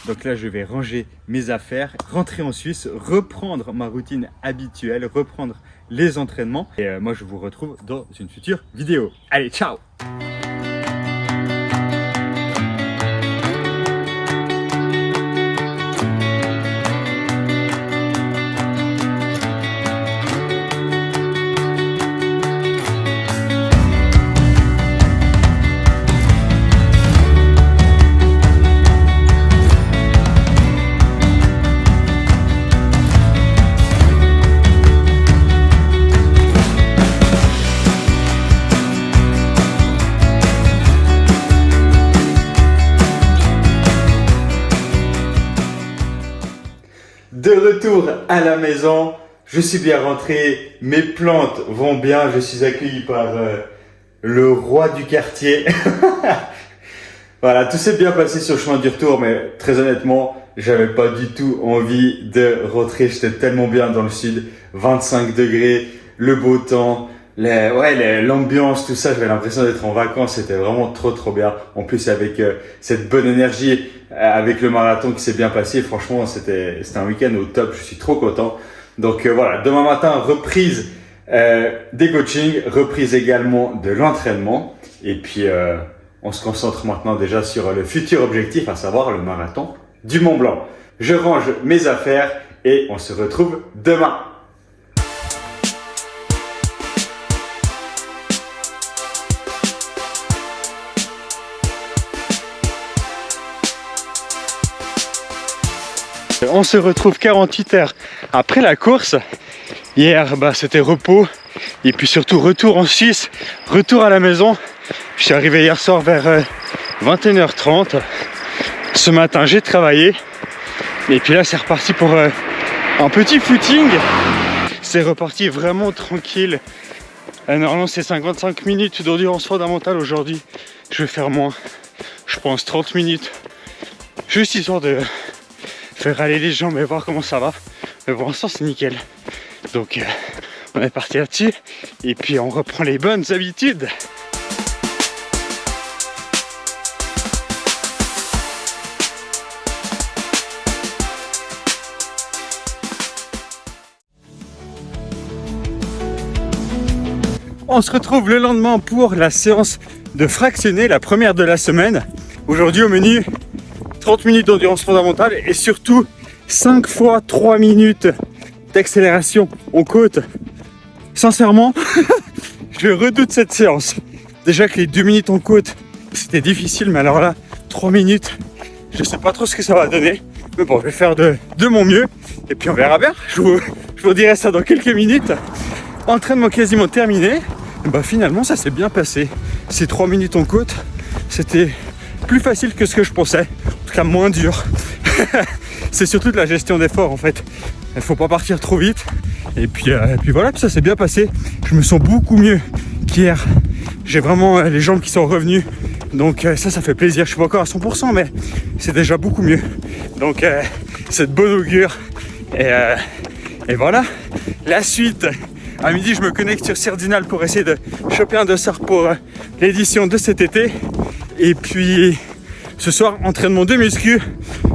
Donc là, je vais ranger mes affaires, rentrer en Suisse, reprendre ma routine habituelle, reprendre les entraînements. Et moi, je vous retrouve dans une future vidéo. Allez, ciao! De retour à la maison, je suis bien rentré, mes plantes vont bien, je suis accueilli par le roi du quartier. Voilà, tout s'est bien passé sur le chemin du retour, mais très honnêtement, j'avais pas du tout envie de rentrer, j'étais tellement bien dans le sud, 25 degrés, le beau temps, l'ambiance, tout ça, j'avais l'impression d'être en vacances, c'était vraiment trop bien. En plus avec cette bonne énergie, avec le marathon qui s'est bien passé, franchement c'était un week-end au top, je suis trop content. Donc voilà, demain matin, reprise des coachings, reprise également de l'entraînement. Et puis on se concentre maintenant déjà sur le futur objectif, à savoir le marathon du Mont Blanc. Je range mes affaires et on se retrouve demain. On se retrouve 48 heures après la course. Hier, c'était repos. Et puis surtout, retour en Suisse, retour à la maison. Je suis arrivé hier soir vers 21h30. Ce matin, j'ai travaillé. Et puis là, c'est reparti pour un petit footing. C'est reparti vraiment tranquille. Normalement, c'est 55 minutes d'endurance fondamentale aujourd'hui. Je vais faire moins. Je pense 30 minutes. Juste histoire de faire aller les jambes et voir comment ça va. Mais pour l'instant c'est nickel. Donc on est parti là-dessus. Et puis on reprend les bonnes habitudes. On se retrouve le lendemain pour la séance de fractionner, la première de la semaine. Aujourd'hui au menu, 30 minutes d'endurance fondamentale et surtout 5 fois 3 minutes d'accélération en côte. Sincèrement, je redoute cette séance. Déjà que les 2 minutes en côte, c'était difficile, mais alors là, 3 minutes, je sais pas trop ce que ça va donner. Mais bon, je vais faire de mon mieux et puis on verra bien. Je vous dirai ça dans quelques minutes. Entraînement quasiment terminé. Et finalement, ça s'est bien passé. Ces 3 minutes en côte, c'était plus facile que ce que je pensais, en tout cas moins dur. C'est surtout de la gestion d'effort en fait. Il faut pas partir trop vite. Et puis voilà, ça s'est bien passé. Je me sens beaucoup mieux qu'hier. J'ai vraiment les jambes qui sont revenues. Donc ça fait plaisir. Je suis pas encore à 100%, mais c'est déjà beaucoup mieux. Donc c'est de bon augure. Et voilà, la suite. À midi, je me connecte sur Cerdinal pour essayer de choper un dossard pour l'édition de cet été. Et puis ce soir, entraînement de muscu.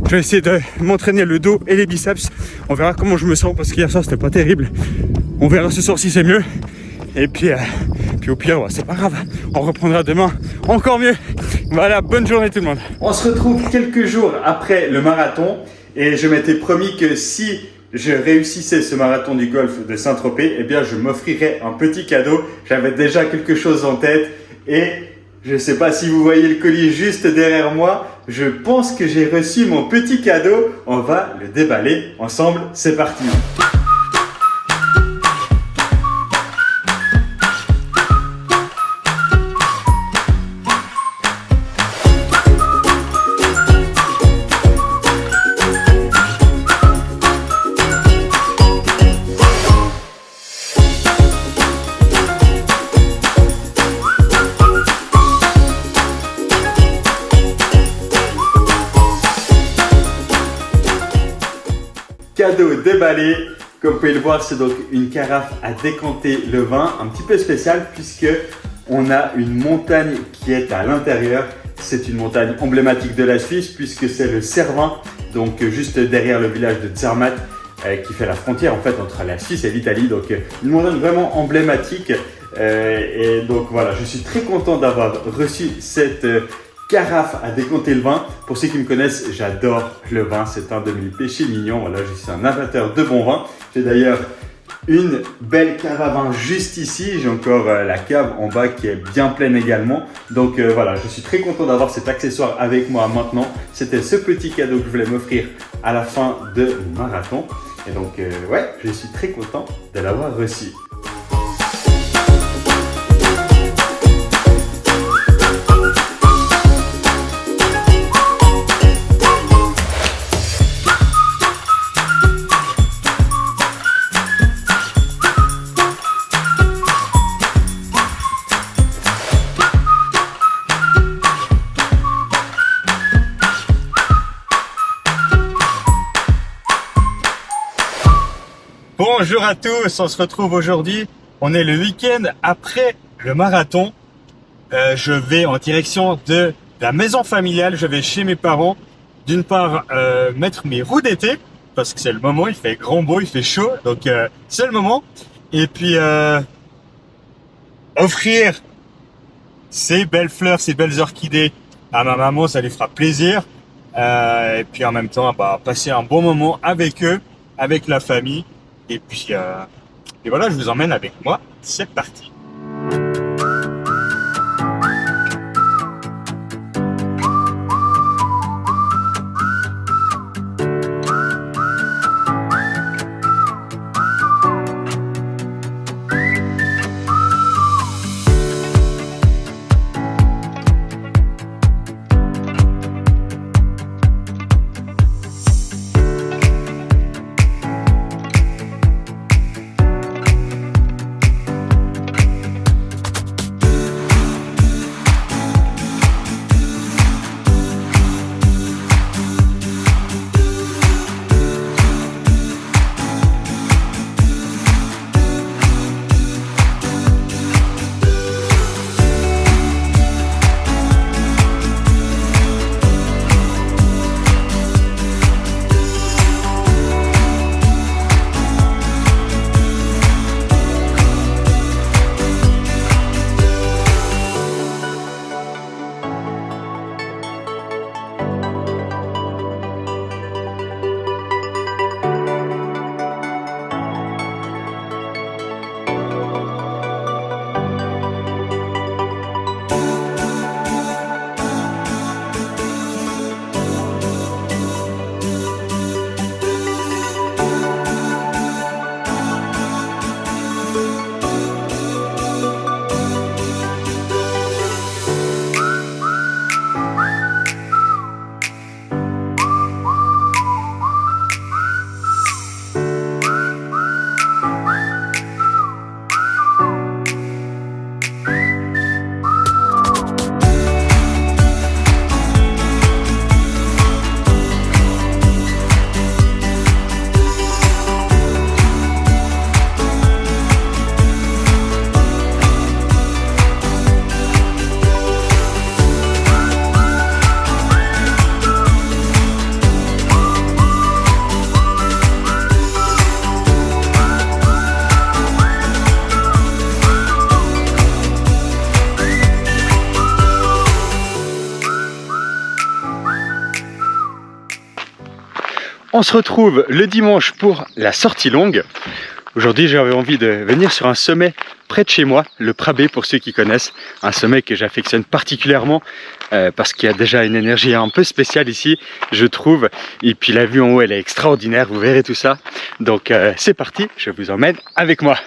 Je vais essayer de m'entraîner le dos et les biceps. On verra comment je me sens parce qu'hier soir c'était pas terrible. On verra ce soir si c'est mieux. Et puis au pire, c'est pas grave. On reprendra demain encore mieux. Voilà, bonne journée tout le monde. On se retrouve quelques jours après le marathon. Et je m'étais promis que si je réussissais ce marathon du golfe de Saint-Tropez, eh bien je m'offrirais un petit cadeau. J'avais déjà quelque chose en tête et je ne sais pas si vous voyez le colis juste derrière moi. Je pense que j'ai reçu mon petit cadeau. On va le déballer ensemble. C'est parti. Cadeau déballé. Comme vous pouvez le voir, c'est donc une carafe à décanter le vin, un petit peu spécial puisque on a une montagne qui est à l'intérieur. C'est une montagne emblématique de la Suisse puisque c'est le Cervin donc juste derrière le village de Zermatt, qui fait la frontière en fait entre la Suisse et l'Italie. Donc une montagne vraiment emblématique. Et donc voilà, je suis très content d'avoir reçu cette carafe à décompter le vin. Pour ceux qui me connaissent, j'adore le vin, c'est un de mes péchés mignons. Voilà, je suis un amateur de bon vin. J'ai d'ailleurs une belle cave à vin juste ici. J'ai encore la cave en bas qui est bien pleine également. Donc voilà, je suis très content d'avoir cet accessoire avec moi maintenant. C'était ce petit cadeau que je voulais m'offrir à la fin de mon marathon. Et donc ouais, je suis très content de l'avoir reçu. Bonjour à tous, on se retrouve aujourd'hui. On est le week-end après le marathon. Je vais en direction de la maison familiale. Je vais chez mes parents. D'une part, mettre mes roues d'été parce que c'est le moment. Il fait grand beau, il fait chaud, donc c'est le moment. Et puis offrir ces belles fleurs, ces belles orchidées à ma maman, ça lui fera plaisir. Et puis en même temps, passer un bon moment avec eux, avec la famille. Et puis voilà, je vous emmène avec moi. C'est parti. On se retrouve le dimanche pour la sortie longue. Aujourd'hui, j'avais envie de venir sur un sommet près de chez moi, le Prabé pour ceux qui connaissent. Un sommet que j'affectionne particulièrement parce qu'il y a déjà une énergie un peu spéciale ici, je trouve. Et puis la vue en haut, elle est extraordinaire, vous verrez tout ça. Donc c'est parti, je vous emmène avec moi.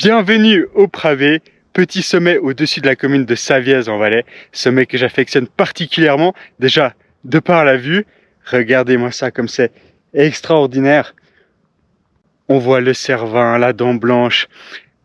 Bienvenue au Pravé, petit sommet au-dessus de la commune de Savièse en Valais, sommet que j'affectionne particulièrement, déjà de par la vue. Regardez-moi ça comme c'est extraordinaire. On voit le Cervin, la Dent Blanche,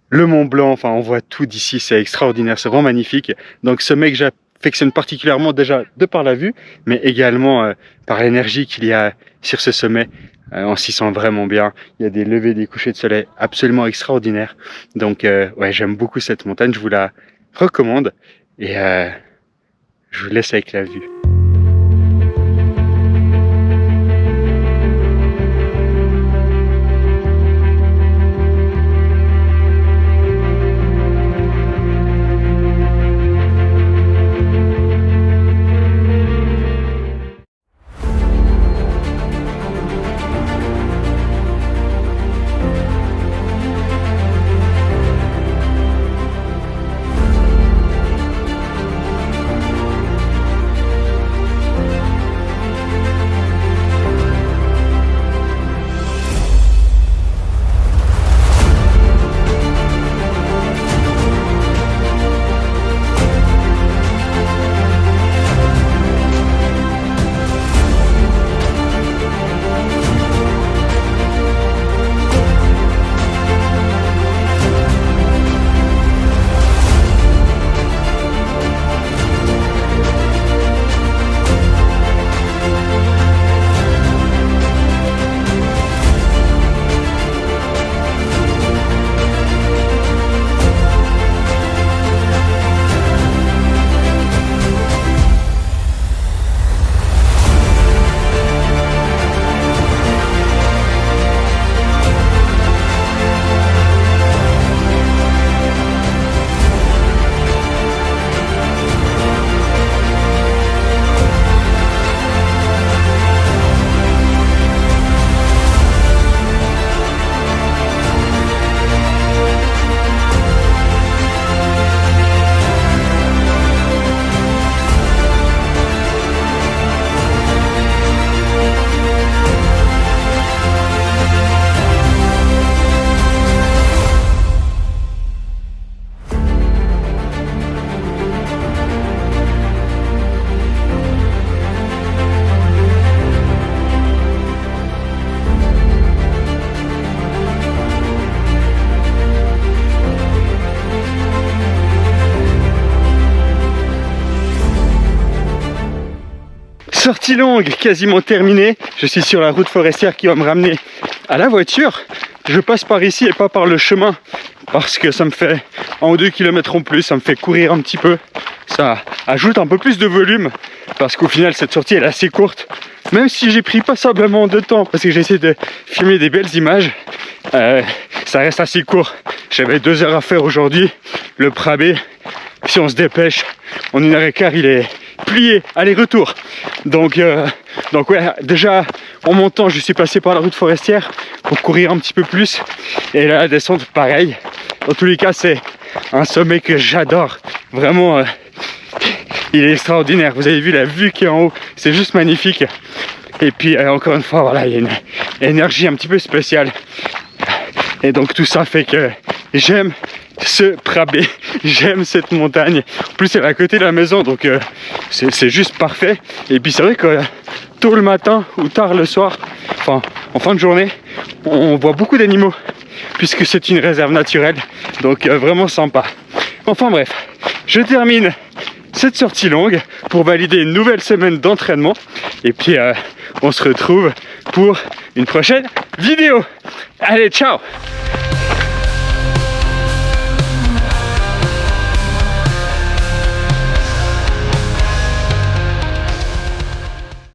le Mont Blanc, enfin on voit tout d'ici, c'est extraordinaire, c'est vraiment magnifique. Donc sommet que j'affectionne particulièrement déjà de par la vue, mais également par l'énergie qu'il y a sur ce sommet. On s'y sent vraiment bien, il y a des levées, des couchers de soleil absolument extraordinaires. Donc ouais, j'aime beaucoup cette montagne, je vous la recommande et je vous laisse avec la vue. Sortie longue, quasiment terminée. Je suis sur la route forestière qui va me ramener à la voiture. Je passe par ici et pas par le chemin parce que ça me fait 1 ou 2 km en plus, ça me fait courir un petit peu. Ça ajoute un peu plus de volume parce qu'au final cette sortie elle est assez courte. Même si j'ai pris passablement de temps parce que j'ai essayé de filmer des belles images, ça reste assez court. J'avais 2 heures à faire aujourd'hui. Le Pravé, si on se dépêche, en 1h15 il est plié, aller-retour. Donc ouais, déjà en montant je suis passé par la route forestière pour courir un petit peu plus et là la descente pareil. Dans tous les cas c'est un sommet que j'adore, vraiment il est extraordinaire. Vous avez vu la vue qui est en haut, c'est juste magnifique. Et puis encore une fois voilà, il y a une énergie un petit peu spéciale et donc tout ça fait que j'aime ce Pravé, j'aime cette montagne. En plus elle est à côté de la maison donc c'est juste parfait. Et puis c'est vrai que tôt le matin ou tard le soir, enfin en fin de journée, on voit beaucoup d'animaux puisque c'est une réserve naturelle, donc vraiment sympa. Enfin bref, je termine cette sortie longue pour valider une nouvelle semaine d'entraînement et puis on se retrouve pour une prochaine vidéo. Allez, ciao!